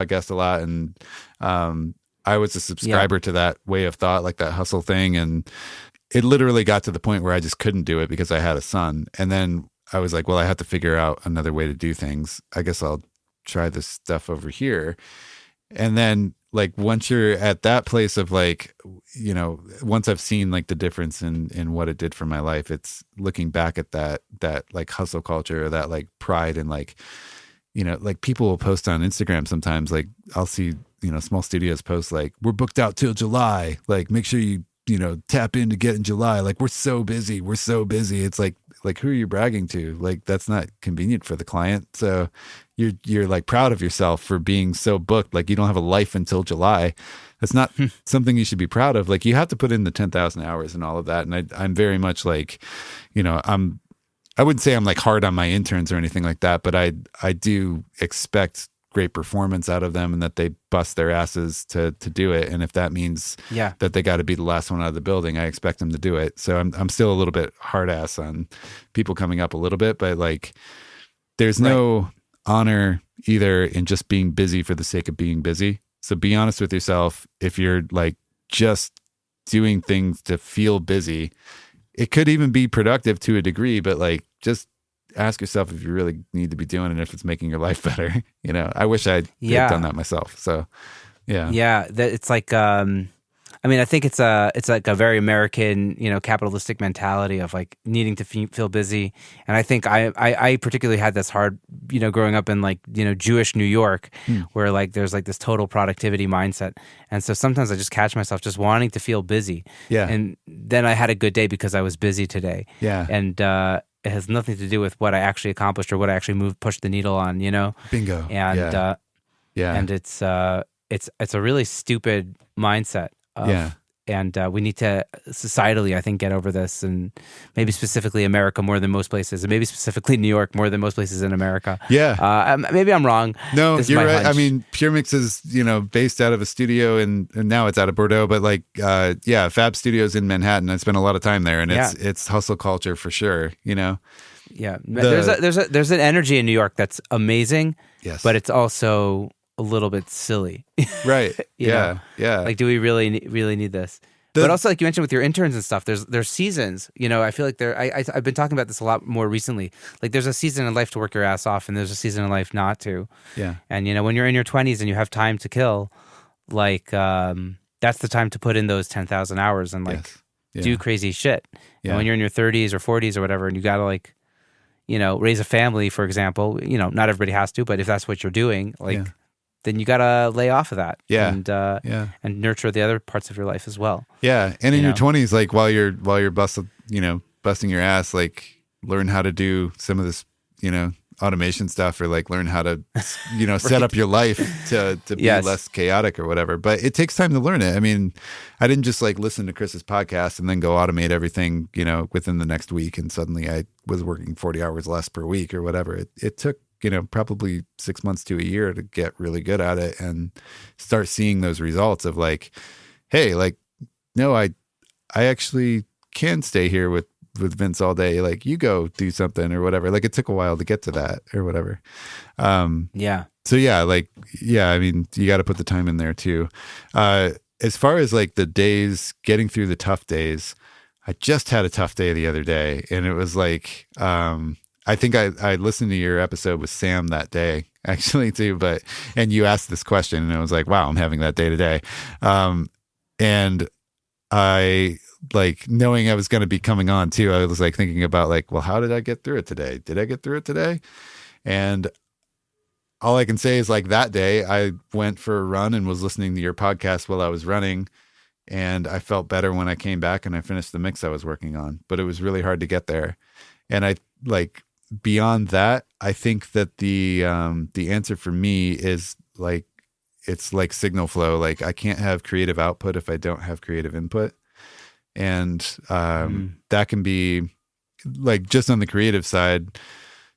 podcast a lot, and I was a subscriber to that way of thought, like that hustle thing, and it literally got to the point where I just couldn't do it because I had a son. And then I was like, well, I have to figure out another way to do things. I guess I'll try this stuff over here. And then like once you're at that place of like, you know, once I've seen like the difference in what it did for my life, it's looking back at that like hustle culture, or that like pride, and like, you know, like people will post on Instagram sometimes, like I'll see, you know, small studios post like, we're booked out till July. Like make sure you know, tap in to get in July. Like we're so busy. We're so busy. It's like who are you bragging to? Like that's not convenient for the client. So you're like proud of yourself for being so booked. Like you don't have a life until July. That's not something you should be proud of. Like you have to put in the 10,000 hours and all of that. And I'm very much like, you know, I wouldn't say I'm like hard on my interns or anything like that, but I do expect great performance out of them, and that they bust their asses to do it. And if that means that they got to be the last one out of the building, I expect them to do it. So I'm still a little bit hard ass on people coming up a little bit, but like there's no honor either in just being busy for the sake of being busy. So be honest with yourself. If you're like just doing things to feel busy, it could even be productive to a degree, but like just ask yourself if you really need to be doing it, if it's making your life better. You know, I wish I'd done that myself. So it's like I mean, I think it's like a very American, you know, capitalistic mentality of like needing to feel busy. And I think I particularly had this hard, you know, growing up in like, you know, Jewish New York, where like there's like this total productivity mindset. And so sometimes I just catch myself just wanting to feel busy. Yeah. And then I had a good day because I was busy today. Yeah. And it has nothing to do with what I actually accomplished or what I actually pushed the needle on, you know? Bingo. And and it's a really stupid mindset. And we need to societally, I think, get over this, and maybe specifically America more than most places, and maybe specifically New York more than most places in America. Yeah. Maybe I'm wrong. No, you're right. I mean, pureMix is, you know, based out of a studio, and now it's out of Bordeaux, but like, Fab Studios in Manhattan. I spent a lot of time there, and it's hustle culture for sure, you know? Yeah. There's an energy in New York that's amazing. Yes. But it's also a little bit silly. Right. Yeah. Like, do we really need this? But also, like you mentioned with your interns and stuff, there's seasons. You know, I feel like I've been talking about this a lot more recently. Like, there's a season in life to work your ass off, and there's a season in life not to. Yeah. And you know, when you're in your 20s and you have time to kill, like that's the time to put in those 10,000 hours and like do crazy shit. Yeah. And when you're in your 30s or 40s or whatever, and you gotta like, you know, raise a family, for example. You know, not everybody has to, but if that's what you're doing, like. Yeah. Then you gotta lay off of that, and nurture the other parts of your life as well. Yeah, and in your 20s, like while you're busting your ass, like learn how to do some of this, you know, automation stuff, or like learn how to, you know, set up your life to be less chaotic or whatever. But it takes time to learn it. I mean, I didn't just like listen to Chris's podcast and then go automate everything, you know, within the next week, and suddenly I was working 40 hours less per week or whatever. It took, you know, probably 6 months to a year to get really good at it and start seeing those results of like, hey, like, no, I actually can stay here with Vince all day. Like, you go do something or whatever. Like, it took a while to get to that or whatever. So I mean, you got to put the time in there too. As far as like the days, getting through the tough days, I just had a tough day the other day, and it was like, I think I listened to your episode with Sam that day actually too, and you asked this question, and I was like, wow, I'm having that day today. And I, like, knowing I was going to be coming on too, I was like thinking about like, well, how did I get through it today? Did I get through it today? And all I can say is like that day I went for a run and was listening to your podcast while I was running. And I felt better when I came back and I finished the mix I was working on, but it was really hard to get there. And I like, beyond that, I think that the answer for me is like, it's like signal flow. Like, I can't have creative output if I don't have creative input. And that can be like, just on the creative side,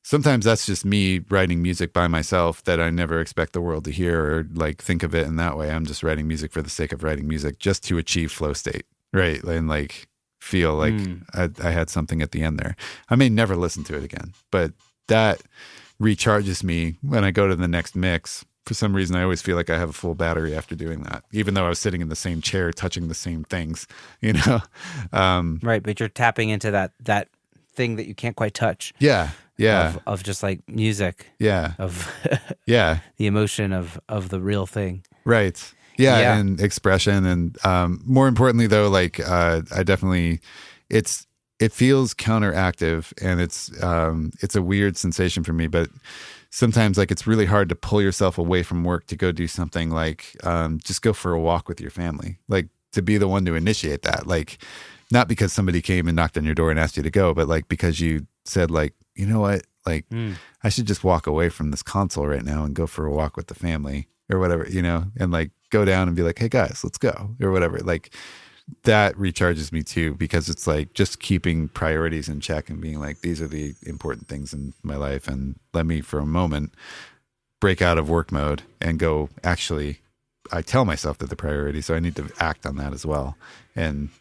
sometimes that's just me writing music by myself that I never expect the world to hear or like think of it in that way. I'm just writing music for the sake of writing music, just to achieve flow state. Right. And like, feel like I had something at the end there. I may never listen to it again, but that recharges me when I go to the next mix. for some reason, I always feel like I have a full battery after doing that, even though I was sitting in the same chair, touching the same things, Right. But you're tapping into that thing that you can't quite touch. Yeah. Yeah. Of just like music. Yeah. Of yeah. the emotion of the real thing. Right. Yeah. And expression. And more importantly, though, like I definitely, it feels counteractive, and it's a weird sensation for me, but sometimes like it's really hard to pull yourself away from work to go do something like just go for a walk with your family, like to be the one to initiate that, like not because somebody came and knocked on your door and asked you to go, but like because you said like, you know what, like I should just walk away from this console right now and go for a walk with the family or whatever, and like go down and be like, hey guys, let's go or whatever. Like that recharges me too, because it's like just keeping priorities in check and being like, these are the important things in my life, and let me for a moment break out of work mode and go, actually, I tell myself that the priority, so I need to act on that as well. And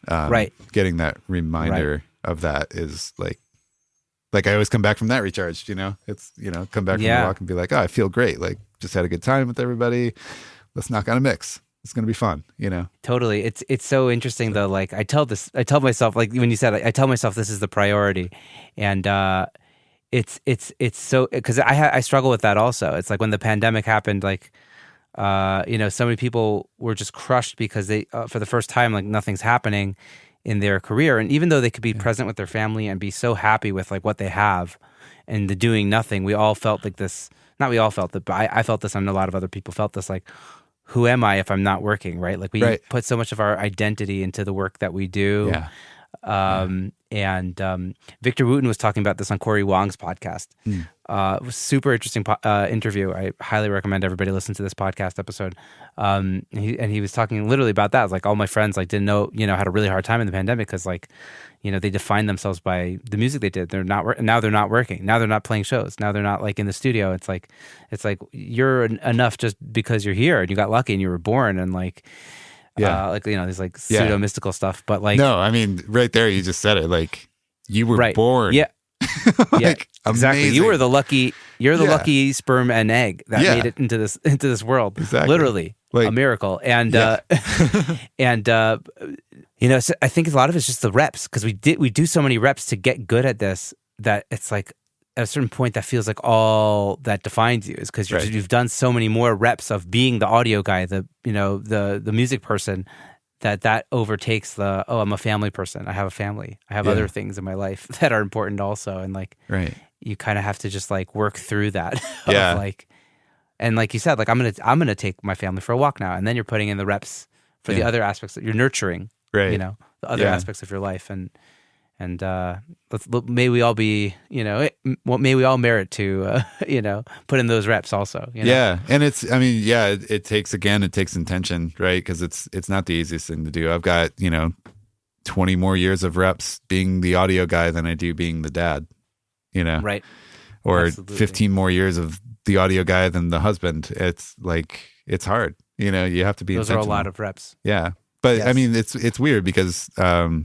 getting that reminder of that is like I always come back from that recharged, it's, come back from the walk and be like, oh, I feel great. Like just had a good time with everybody. Let's knock on a mix. It's going to be fun, Totally. It's so interesting though. Like I tell myself, like when you said, I tell myself this is the priority, and it's so, because I struggle with that also. It's like when the pandemic happened, like so many people were just crushed because they for the first time, like nothing's happening in their career, and even though they could be present with their family and be so happy with like what they have and the doing nothing, we all felt like this. Not we all felt it, but I felt this, and a lot of other people felt this, like, who am I if I'm not working, right? Like we put so much of our identity into the work that we do. And Victor Wooten was talking about this on Corey Wong's podcast. It was super interesting interview. I highly recommend everybody listen to this podcast episode. He was talking literally about that. It was like all my friends like didn't know, had a really hard time in the pandemic because like, they defined themselves by the music they did. They're not now they're not working. Now they're not playing shows. Now they're not like in the studio. It's like you're enough just because you're here and you got lucky and you were born and like. These like pseudo mystical stuff, but like no, I mean, right there, you just said it. Like you were born, like, exactly. Amazing. You were the lucky. You're the lucky sperm and egg that made it into this world. Exactly. Literally, like, a miracle. And so I think a lot of it's just the reps, because we do so many reps to get good at this that it's like. At a certain point, that feels like all that defines you is because you've done so many more reps of being the audio guy, the music person, that overtakes I'm a family person. I have a family. I have other things in my life that are important also, and like you kind of have to just like work through that. And like you said, like I'm gonna take my family for a walk now, and then you're putting in the reps for the other aspects that you're nurturing. The other aspects of your life And may we all be, may we all merit to, put in those reps also. Yeah. And it takes intention, right? Because it's not the easiest thing to do. I've got, 20 more years of reps being the audio guy than I do being the dad, Right. Or Absolutely. 15 more years of the audio guy than the husband. It's like, it's hard, you have to be Those intentional. are a lot of reps. Yeah. But I mean, it's weird because, not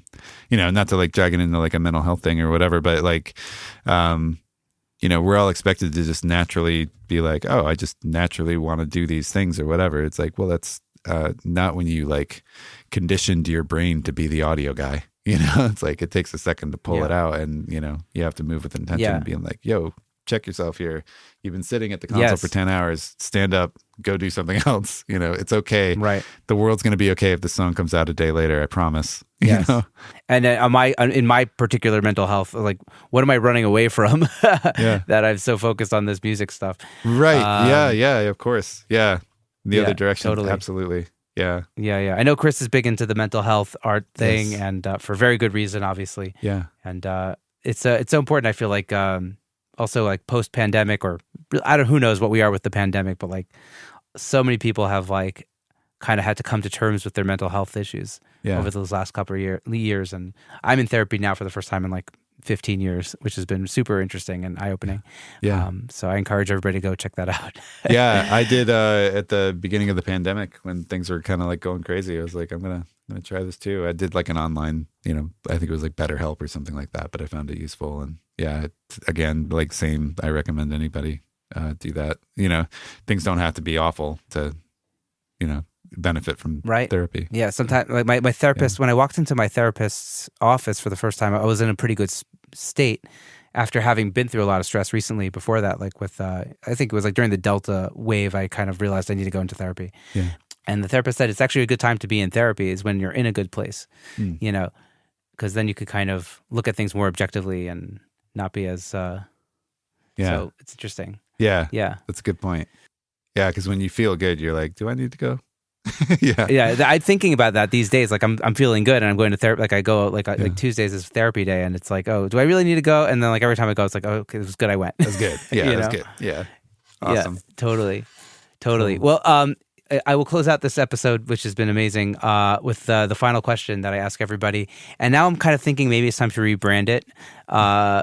to like drag it into like a mental health thing or whatever, but like, we're all expected to just naturally be like, oh, I just naturally want to do these things or whatever. It's like, well, that's not when you like conditioned your brain to be the audio guy. It's like it takes a second to pull it out, and you have to move with intention and being like, yo, check yourself here. You've been sitting at the console for 10 hours. Stand up, go do something else. It's okay. Right. The world's going to be okay if the song comes out a day later. I promise. Yes. And in my particular mental health, like, what am I running away from that I'm so focused on this music stuff? Right. Yeah, of course. Yeah. The other direction. Totally. Absolutely. Yeah. Yeah. I know Chris is big into the mental health art thing, and for very good reason, obviously. Yeah. And it's so important. I feel like also like post-pandemic, or who knows what we are with the pandemic, but like so many people have like kind of had to come to terms with their mental health issues over those last couple of years. And I'm in therapy now for the first time in like 15 years, which has been super interesting and eye-opening. Yeah. So I encourage everybody to go check that out. Yeah, I did at the beginning of the pandemic when things were kind of like going crazy. I was like, I'm gonna try this too. I did like an online, I think it was like BetterHelp or something like that, but I found it useful. And again, like same, I recommend anybody do that. Things don't have to be awful to, benefit from therapy. Yeah. Sometimes like my therapist, when I walked into my therapist's office for the first time, I was in a pretty good state after having been through a lot of stress recently. Before that, like with, I think it was like during the Delta wave, I kind of realized I need to go into therapy. Yeah. And the therapist said it's actually a good time to be in therapy is when you're in a good place, because then you could kind of look at things more objectively and not be as, So it's interesting. Yeah. Yeah. That's a good point. Yeah. Because when you feel good, you're like, do I need to go? Yeah. I'm thinking about that these days. Like I'm feeling good and I'm going to therapy. Like I go like Tuesdays is therapy day and it's like, oh, do I really need to go? And then like every time I go, it's like, oh, okay, it was good. I went. That's good. Yeah. That's good. Yeah. Awesome. Yeah, totally. Well, I will close out this episode, which has been amazing, with the final question that I ask everybody. And now I'm kind of thinking maybe it's time to rebrand it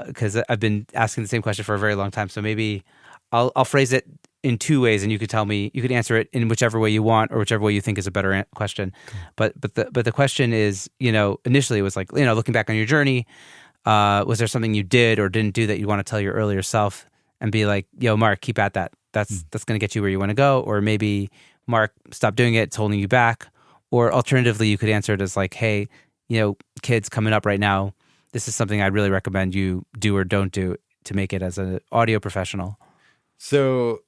because I've been asking the same question for a very long time. So maybe I'll phrase it in two ways, and you could tell me, you could answer it in whichever way you want or whichever way you think is a better question. But the question is, initially it was like, looking back on your journey, was there something you did or didn't do that you want to tell your earlier self and be like, yo, Mark, keep at that. That's going to get you where you want to go. Or maybe, Mark, stop doing it. It's holding you back. Or alternatively, you could answer it as like, hey, kids coming up right now, this is something I'd really recommend you do or don't do to make it as an audio professional. So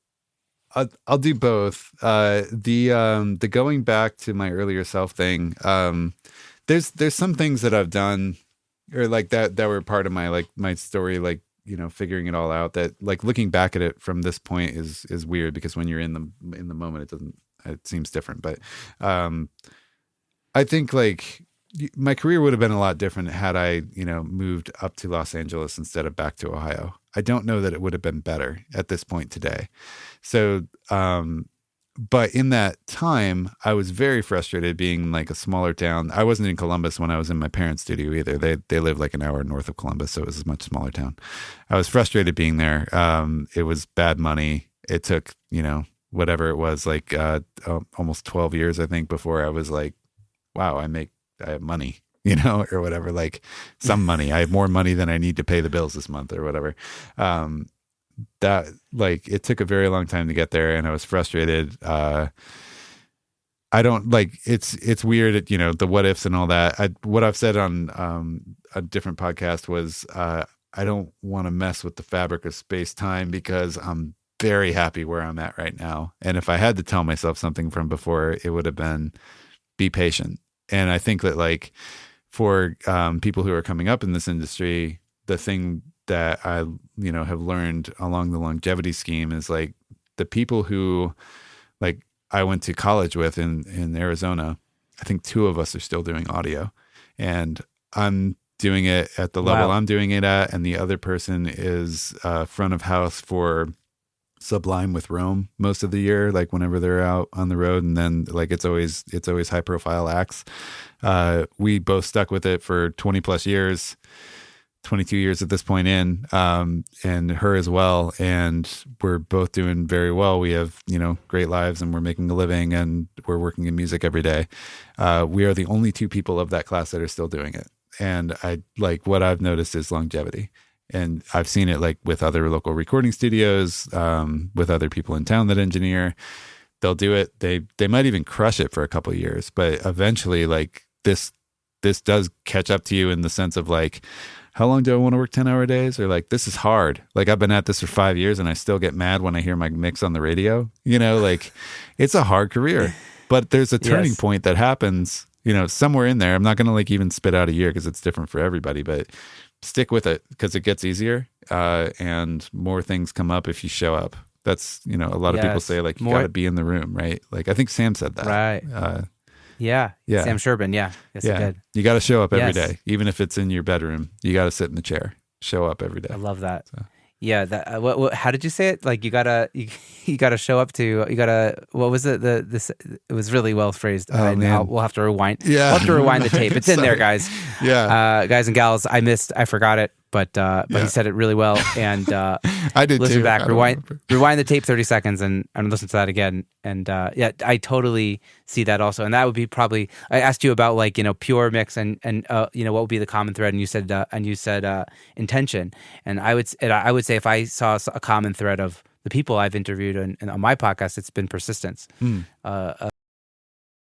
I'll do both. The going back to my earlier self thing. There's some things that I've done or like that were part of my story, like, figuring it all out, that like looking back at it from this point is weird because when you're in the moment, it seems different. But I think like my career would have been a lot different had I, moved up to Los Angeles instead of back to Ohio. I don't know that it would have been better at this point today. So, but in that time, I was very frustrated being like a smaller town. I wasn't in Columbus when I was in my parents' studio either. They live like an hour north of Columbus, so it was a much smaller town. I was frustrated being there. It was bad money. It took, whatever it was, like almost 12 years, I think, before I was like, wow, I have money, or whatever, like some money. I have more money than I need to pay the bills this month or whatever. That like it took a very long time to get there and I was frustrated. I don't like it's weird, the what ifs and all that. What I've said on a different podcast was I don't want to mess with the fabric of space time because I'm very happy where I'm at right now. And if I had to tell myself something from before, it would have been be patient. And I think that like for people who are coming up in this industry, the thing that I, have learned along the longevity scheme is like the people who like I went to college with in Arizona, I think 2 of us are still doing audio and I'm doing it at the level I'm doing it at. And the other person is front of house for Sublime with Rome most of the year, like whenever they're out on the road. And then like, it's always high profile acts. We both stuck with it for 20 plus years. 22 years at this point in, and her as well. And we're both doing very well. We have, great lives and we're making a living and we're working in music every day. We are the only 2 people of that class that are still doing it. And I like what I've noticed is longevity. And I've seen it like with other local recording studios, with other people in town that engineer. They'll do it. They might even crush it for a couple of years, but eventually like this does catch up to you in the sense of like, how long do I want to work 10-hour days? Or like, this is hard. Like I've been at this for 5 years and I still get mad when I hear my mix on the radio, like it's a hard career, but there's a turning point that happens, somewhere in there. I'm not going to like even spit out a year because it's different for everybody, but stick with it because it gets easier and more things come up if you show up. That's, a lot of people say like, you got to be in the room, right? Like I think Sam said that. Right. Yeah. Sam Sherbin. Yeah. Yes, he did. You got to show up every day, even if it's in your bedroom. You got to sit in the chair. Show up every day. I love that. So. Yeah. That. What? How did you say it? Like you gotta show up to. You gotta. What was it? This. It was really well phrased. Man. We'll have to rewind. Yeah. We'll have to rewind the tape. It's in there, guys. Yeah. Guys and gals, I forgot it. But he said it really well, and I did listen too. back, rewind the tape 30 seconds, and listen to that again. And I totally see that also. And that would be probably. I asked you about like pureMix and what would be the common thread, and you said intention. And I would say if I saw a common thread of the people I've interviewed and on my podcast, it's been persistence.